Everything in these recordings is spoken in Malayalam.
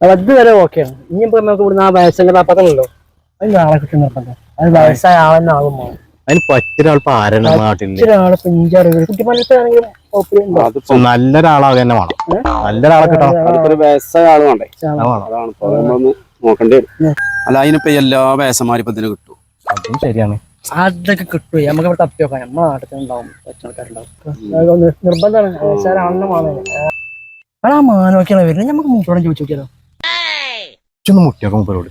അതുവരെ ഓക്കെയാണ്. ഇനിയിപ്പോ നമുക്ക് ഇവിടുന്ന് ആ വയസ്സംഗ താപ്പത്തല്ലോ അത് നാളെ കിട്ടും നിർബന്ധം. അത് വയസ്സായ ആളെന്നെ ആകുമ്പോ അതിന് പറ്റിയൊരാൾ ആരാണ് നാട്ടില്? നല്ലൊരാളാകെ തന്നെ വേണം. നല്ലൊരാളെ കിട്ടണം. വയസ്സായ ആള് വേണ്ടേ? അതാണ് നോക്കേണ്ടി വരും. അല്ല അതിനിപ്പോ എല്ലാ വയസ്സന്മാരും ഇതിന് കിട്ടും. അതും ശരിയാണ്. അതൊക്കെ കിട്ടും. നമുക്ക് ഇവിടെ തപ്പി നോക്കാം. നമ്മളെ നാട്ടിൽ ഉണ്ടാവും, ആൾക്കാരുണ്ടാവും. നിർബന്ധമാണ് വയസ്സായ ആളിനെ വേണം. ആ മാനോക്കാണ് വരുന്നത്. നമുക്ക് മൂപ്പരോട് ചോദിച്ചു നോക്കിയാലോ? മുട്ടിയൊക്കെ മൂപ്പരോട്.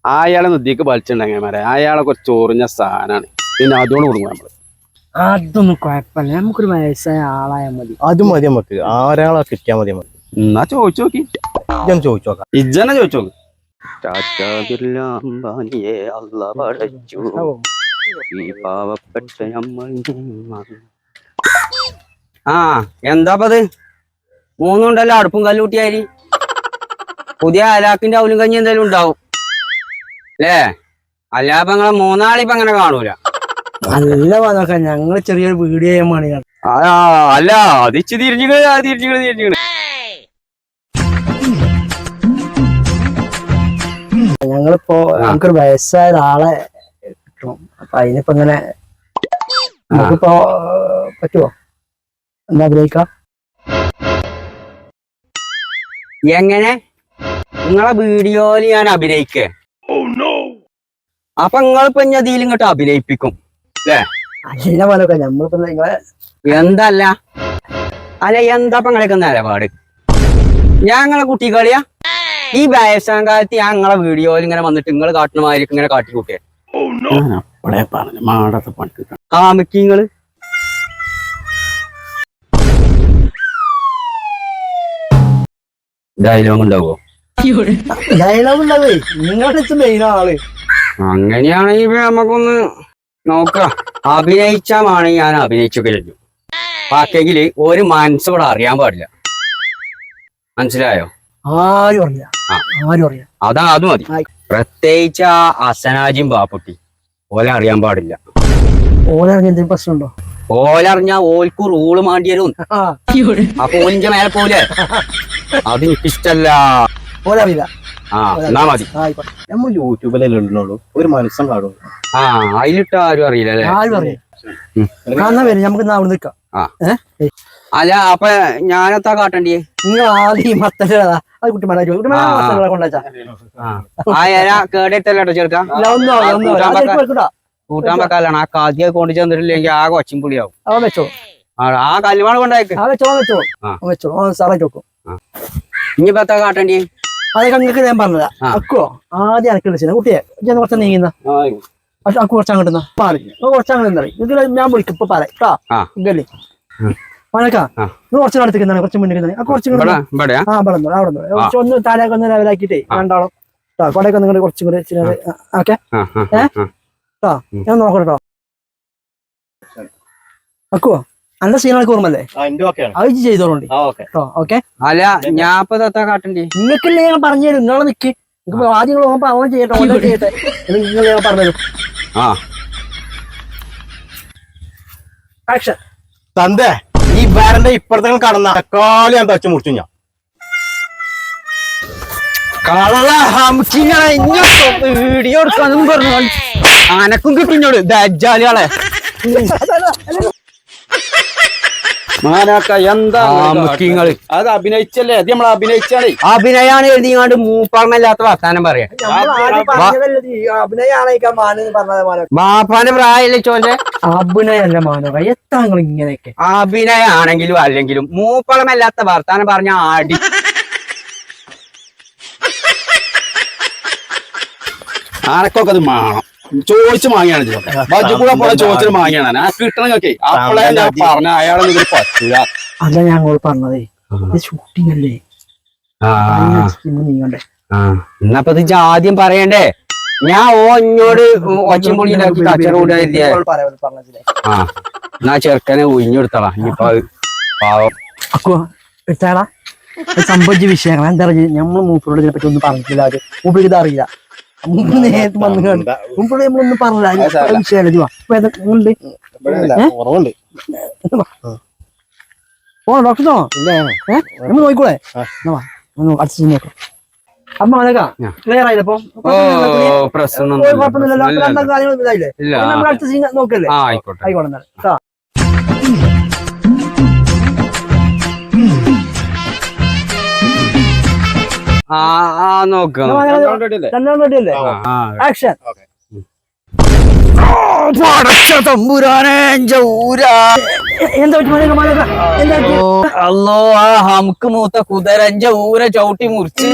അയാളെ നദിക്ക് വലിച്ചിട്ടുണ്ടെങ്കിൽ അയാളെ കുറച്ച് ചൊറിഞ്ഞ സാധനമാണ്. പിന്നെ അതുകൊണ്ട് കൊടുക്കും നമ്മള്. അതൊന്നും കുഴപ്പമില്ല. നമുക്കൊരു വയസ്സായ ആളായാൽ മതി. അത് മതി നമുക്ക്. ആരാളെ കിട്ടിയാൽ മതി. മതി എന്നാ ചോദിച്ചു നോക്കി. ഇജ്ജൊന്ന് ചോദിച്ചു നോക്കാം. ഇജ്ജനെ ചോദിച്ചു നോക്ക്. ആ എന്താപ്പത് മൂന്നുണ്ടല്ലോ അടുപ്പും കല്ലൂട്ടിയായി. പുതിയ അലാക്കിന്റെ അവലും കഞ്ഞി എന്തായാലും ഉണ്ടാവും അല്ലേ? അല്ലാപ്പ നിങ്ങളെ മൂന്നാളിപ്പ അങ്ങനെ കാണൂല. നല്ല നോക്കാം. ഞങ്ങള് ചെറിയൊരു വീഡിയോ ചെയ്യാൻ വേണ്ടിയാണ്. അല്ല അതിച്ച് തിരിഞ്ഞു ഞങ്ങളിപ്പോ നമുക്കൊരു വയസ്സായ ഒരാളെ കിട്ടണം. അപ്പൊ അതിനിപ്പോ ഇങ്ങനെ നമുക്കിപ്പോ പറ്റുമോ? എന്താ അഭിനയിക്കാം? എങ്ങനെ നിങ്ങളെ വീഡിയോയില് ഞാൻ അഭിനയിക്കേ? അപ്പൊ നിങ്ങളിപ്പോ ഇതിൽ ഇങ്ങോട്ട് അഭിനയിപ്പിക്കും അല്ലേ? അല്ല പോലൊക്കെ നമ്മളിപ്പോ നിങ്ങളെ എന്തല്ല അല്ല എന്താപ്പ നിങ്ങളൊക്കെ നിലപാട്? ഞങ്ങളെ കുട്ടികളിയാ ഈ വയസ്സാം കാലത്ത് ഞാൻ നിങ്ങളെ വീഡിയോയിൽ ഇങ്ങനെ വന്നിട്ട് നിങ്ങൾ കാട്ടണമായിരിക്കും ഇങ്ങനെ കാട്ടിക്കൂട്ടിയെ കാമിക്കിങ്ങള്. ഡയലോഗ് ഉണ്ടാവോ? ഡയലോഗ് ഉണ്ടാവേ. നിങ്ങളുടെ മെയിൻ ആള് അങ്ങനെയാണെങ്കിൽ നമുക്കൊന്ന് നോക്കാം. അഭിനയിച്ചാണ് ഞാൻ അഭിനയിച്ചു കഴിഞ്ഞു. ബാക്കിയെങ്കില് ഒരു മനസ്സോടെ അറിയാൻ പാടില്ല. മനസ്സിലായോ? ആരും അറിയാം. ആരും അറിയാം. അതാ അത് മതി. പ്രത്യേകിച്ച് ആ അസനാജിയും ബാപ്പുട്ടി ഓലെ അറിയാൻ പാടില്ല. ഓലറിഞ്ഞ എന്തെങ്കിലും പ്രശ്നമുണ്ടോ? ഓലറിഞ്ഞാ ഓൽക്ക് റൂള് മാണ്ടിയരും. അപ്പൊ ഓലിന്റെ മേലെ പോലെ അത് എനിക്കിഷ്ടല്ല. ഓലറിയില്ല. ആ എന്നാ മതി. നമ്മൾ യൂട്യൂബിലല്ലേ ഉള്ളൂ. ഒരു മനസ്സം കാണും. ആ അതിലിട്ട് ആരും അറിയില്ല അല്ലേ? ആരും അറിയാം. നമുക്ക് അവിടെ നിൽക്കാം. അല്ല അപ്പൊ ഞാനെത്താ കാട്ടണ്ടിയേ? നിങ്ങൾ ആദ്യം മത്തലതാ അത് കുട്ടിമാരെ കൊണ്ടാ ആ ഇല കേടിട്ടല്ലോ ചേർക്കാം. കൂട്ടാൻ വെക്കാലാണ്. ആ കാദ്യ കൊണ്ട് ചെന്നിട്ടില്ലെങ്കിൽ ആകെ ഒച്ചും പുളിയാവും. വെച്ചോ. ആ കല്ലുമാണ് കൊണ്ടായിക്ക്. ഇനിയിപ്പോ എത്താ കാട്ടണ്ടിയേ? അതൊക്കെ നിങ്ങൾക്ക് ഞാൻ പറഞ്ഞതാ. അക്കോ ആദ്യം അനക്ക് വിളിച്ചത് കുട്ടിയെ ഞാൻ കുറച്ച് നീങ്ങുന്ന അക്കു കുറച്ചങ്ങോട്ടുന്ന കുറച്ചങ്ങനെ നിങ്ങൾക്ക് ഞാൻ വിളിക്കും. ഇപ്പൊ പറയാം ഇല്ലേ പഴക്കാ കുറച്ച് നടത്തിക്കുന്നതാണ്. കുറച്ച് മുന്നിൽ കുറച്ചും കൂടെ അവിടെ ഒന്ന് താഴേക്ക് ഒന്ന് ലെവലാക്കിട്ടേ രണ്ടാളും കൊടയൊക്കെ നിങ്ങൾ കുറച്ചും കൂടെ ഓക്കെ. ഞാൻ നോക്കട്ടോ. അക്കുവോ അന്റെ സീനൊക്കെ ഓർമ്മല്ലേ? അത് ചെയ്തോളൂണ്ട്. ഓക്കെ. അല്ല ഞാൻ കാട്ടണ്ടേ? നിങ്ങൾക്കില്ലേ ഞാൻ പറഞ്ഞു തരും. നിങ്ങളെ നിക്ക് ആദ്യം പോകുമ്പോ അവൻ ചെയ്യട്ടെ ഓരോ ചെയ്യട്ടെ നിങ്ങൾ ഞാൻ പറഞ്ഞുതരും. ആക്ഷൻ. തന്തേ ഈ ബാരന്റെ ഇപ്പഴത്തെ കടന്ന കാലി ഞാൻ തച്ചു മുറിച്ചു. ഞാൻ വീഡിയോ എടുക്കാനും പറഞ്ഞു അനക്കും കിട്ടിഞ്ഞോട് ദജ്ജാലികളെ. അത് അഭിനയിച്ചല്ലേ? അത് നമ്മൾ അഭിനയിച്ചാണ്. അഭിനയാണ് എഴുതിങ്ങാണ്ട് മൂപ്പറിനല്ലാത്ത വർത്താനം പറയാ. ബാപ്പാന്റെ പ്രായല്ലേ ചോന്റെ? അഭിനയല്ല മാനവ എത്താങ്ങൾ ഇങ്ങനെയൊക്കെ. അഭിനയാണെങ്കിലും അല്ലെങ്കിലും മൂപ്പറമല്ലാത്ത വർത്താനം പറഞ്ഞ ആടി. ആനക്കൊക്കെ അത് മാണം ചോദിച്ചു വാങ്ങിയാണ്. ബജ്ജു കൂടെ പോലെ ചോദിച്ചിട്ട് വാങ്ങിയാണ്. ആ കിട്ടണൊക്കെ അപ്പോഴേ ഞാൻ പറഞ്ഞ അയാളെ ഇതിൽ പറ്റൂല. അല്ല ഞങ്ങൾ പറഞ്ഞതേ ഷൂട്ടിംഗ് അല്ലേ? നീങ്ങണ്ടേ? എന്നപ്പോ ഇത് ആദ്യം പറയണ്ടേ? ഞാൻ ഓഞ്ഞോട് ഒച്ചമ്പൊളി ഉണ്ടാക്കി കച്ചറ കൂടാ. എന്നാ ചെറുക്കനെ ഒഴിഞ്ഞെടുത്തളാ. ഇനിയിപ്പോ പാവം എടുത്താളാ സംഭവിച്ച വിഷയങ്ങൾ എന്താ പറയുക? നമ്മൾ മൂപ്പരോട് ഇതിനെ പറ്റി ഒന്നും പറഞ്ഞിട്ടില്ല. അത് മൂപ്പർക്ക് ഇത് അറിയില്ല. മുമ്പ് നേരത്തെ വന്നു മുമ്പോട് നമ്മളൊന്നും പറഞ്ഞില്ല. വിഷയമല്ല. ഓ ഡോക്ടറോ നമ്മൾ നോക്കൂടെ? അടിച്ചു നോക്കാം. അമ്മ മനക്കാ ക്ലിയർ ആയില്ലപ്പോ കുഴപ്പമൊന്നുമില്ലല്ലോ രണ്ടാം കാര്യങ്ങൾ ഇതായില്ലേ നമ്മൾ അടുത്ത സീൻ നോക്കല്ലേ ആയിക്കോട്ടെ എന്നാൽ കേട്ടോ. രണ്ടാം റെഡിയല്ലേ ആക്ഷൻ എന്താ അല്ലോ ആ ഹമുക്ക് മൂത്ത കുതിരഞ്ച ഊര ചവിട്ടി മുറിച്ച്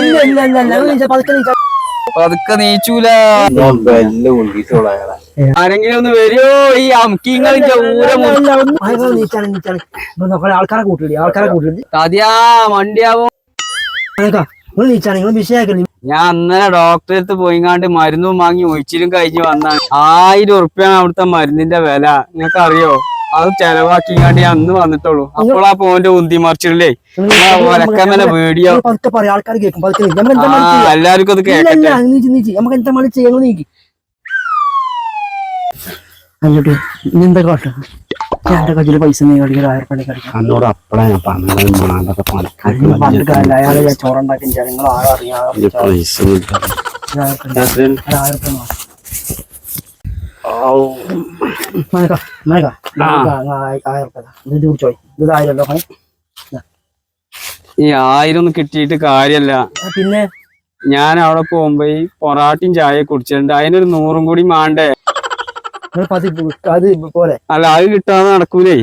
പതുക്കെ നീച്ചൂല ആരെങ്കിലും ഒന്ന് വരുമോ ഈ അമുക്കിങ്ങളിന്റെ ഊര ആൾക്കാരെ കൂട്ടിടി കതിയാ വണ്ടിയാവോ വിഷയാക്കല്ലേ. ഞാൻ അന്നലെ ഡോക്ടറെ അടുത്ത് പോയിങ്ങാണ്ട് മരുന്നും വാങ്ങി ഒഴിച്ചിലും കഴിഞ്ഞ് വന്നാണ്. 1000 ഉറുപ്പ്യാണ് അവിടുത്തെ മരുന്നിന്റെ വില. നിങ്ങൾക്ക് അറിയോ? അത് ചെലവാക്കിങ്ങാണ്ട് ഞാൻ അന്ന് വന്നിട്ടുള്ളൂ. അപ്പോളാ പോന്റെ ഉന്തി മറിച്ചില്ലേ ഒലക്കമല വീഡിയോ എല്ലാവർക്കും അത് കേൾക്കട്ടെ. നമുക്ക് എന്താ മണി ചെയ്യണം നീക്കി അങ്ങോട്ട് എന്താ കാട്ടും എന്റെ കയ്യില് പൈസ നീ കളിക്കാൻ 1000 പണി കളിക്കാം അന്നോട് അപ്പളാ ഞാൻ പറഞ്ഞത് അയാളെ ഞാൻ ചോറുണ്ടാക്കി നിങ്ങൾ ആരും അറിയാതെ ഈ 1000 ഒന്നും കിട്ടിയിട്ട് കാര്യല്ല. പിന്നെ ഞാൻ അവിടെ പോകുമ്പോ ഈ പൊറാട്ടയും ചായ കുടിച്ചിട്ടുണ്ട്. അതിനൊരു 100 കൂടി മാണ്ടേ? അത് പോലെ അല്ല അത് കിട്ടാതെ നടക്കൂലേ.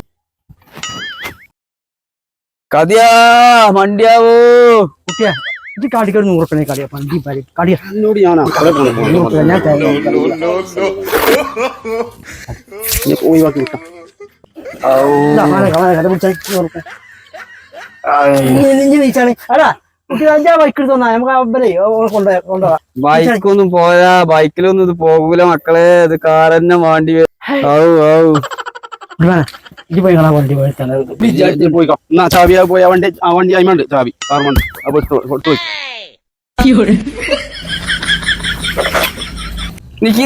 കതിയാ വണ്ടിയാവോ കുട്ടിയാ ഇത് കാട്ടിക്കൊരു 100 ഉറുപ്പിക കളിയാ പണ്ടി കളിയാ എന്നോട് ഞാൻ ഒഴിവാക്കി വിട്ടാം. ബൈക്കൊന്നും പോരാ, ബൈക്കിലൊന്നും ഇത് പോകൂല മക്കളെ, ഇത് കാർ തന്നെ വേണ്ടി വരും. ചാവി പോയി ആ വണ്ടി അയിമുണ്ട് ചാവി കാർമുണ്ട്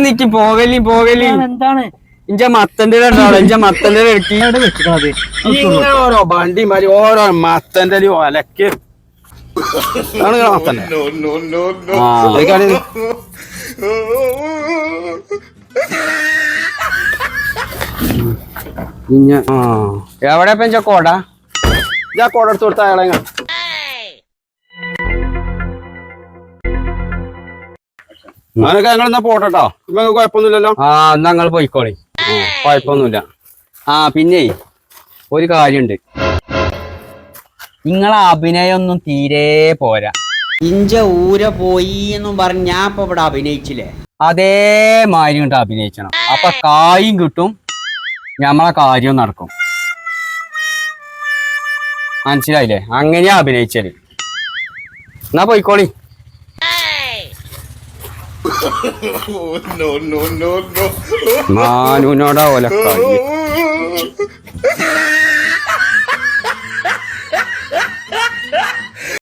നിക്കി പോകലി എന്താണ് ഇഞ്ച മത്തന്റെ ഉണ്ടാവും. ഇഞ്ച മത്തന്റെ ഇറക്കി ഓരോ വണ്ടി മാറി ഓരോ മത്തന്റെ ഒലക്ക് മത്തന്റെ എവിടെ ഇപ്പൊ കോട ഞാൻ കോട എടുത്ത് കൊടുത്ത അയാളെ അങ്ങനൊക്കെ ഞങ്ങൾ പോട്ടോ. ഇപ്പൊ കുഴപ്പമൊന്നുമില്ലല്ലോ. എന്നാ നിങ്ങൾ പോയിക്കോളി, കുഴപ്പമൊന്നുമില്ല. പിന്നെ ഒരു കാര്യണ്ട്, നിങ്ങളെ അഭിനയൊന്നും തീരെ പോരാ. ഇഞ്ച ഊര പോയി എന്നും പറഞ്ഞ് ഞാൻ ഇപ്പൊ ഇവിടെ അഭിനയിച്ചില്ലേ, അതേമാതിരി കൊണ്ട് അഭിനയിക്കണം. അപ്പൊ കായും കിട്ടും, ഞമ്മളെ കാര്യം നടക്കും. മനസ്സിലായില്ലേ? അങ്ങനെയാ അഭിനയിച്ചത്. എന്നാ പോയിക്കോളി. മാനുനോടാ ഒലക്കായി.